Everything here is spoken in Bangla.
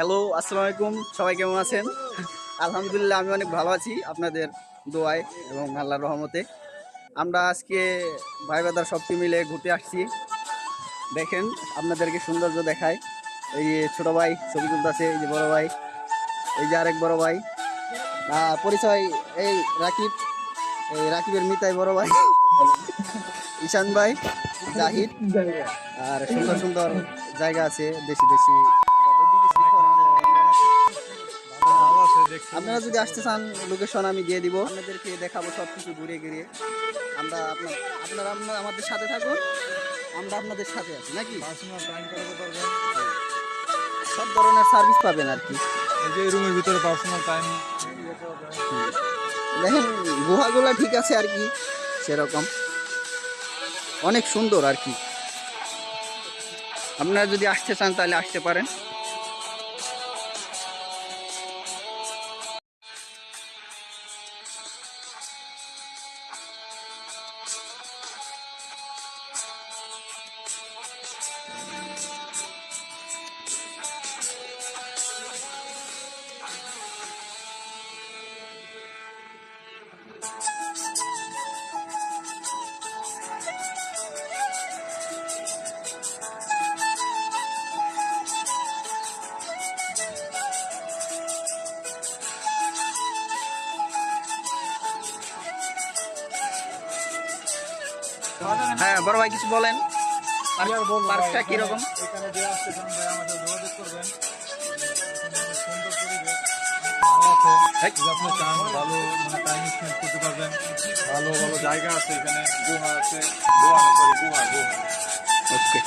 হ্যালো, আসসালামু আলাইকুম। সবাই কেমন আছেন? আলহামদুলিল্লাহ আমি অনেক ভালো আছি আপনাদের দোয়ায় এবং আল্লাহর রহমতে। আমরা আজকে ভাই ব্রাদার সবটি মিলে ঘুরতে আসছি। দেখেন আপনাদেরকে সৌন্দর্য দেখায়। এই যে ছোট ভাই ছবি তুলতেছে, এই যে বড় ভাই, এই যে আরেক বড় ভাই। পরিচয় এই রাকিব, এই রাকিবের মিতাই বড় ভাই, ঈশান ভাই, জাহিদ। আর সুন্দর সুন্দর জায়গা আছে, দেশি দেশি বা বিদেশি আপনারা যদি আসতে চান লোকেশন আমি দিয়ে দিব, আপনাদেরকে দেখাবো সব কিছু ঘুরে ঘুরিয়ে। আপনারা আমাদের সাথে থাকুন, আমরা আপনাদের সাথে আছি নাকি। সব ধরনের সার্ভিস পাবেন আর কি। এই যে রুমের ভিতরে পার্সোনাল টাইম দেখেন গুহাগুলা ঠিক আছে আর কি, সেরকম অনেক সুন্দর আর কি। আপনারা যদি আসতে চান তাহলে আসতে পারেন। হ্যাঁ বড় ভাই কিছু বলেন, পার্কটা কিরকম? এখানে যে আসতে চান ভাই আমাদের যোগাযোগ করবেন। সুন্দর পরিবেশ ভালো আছে, যদি আপনি চান ভালো টাইম স্পেন্ড করতে পারবেন। ভালো ভালো জায়গা আছে এখানে, গুহা আছে, গুহা না সরি গুহা গুহা। ওকে।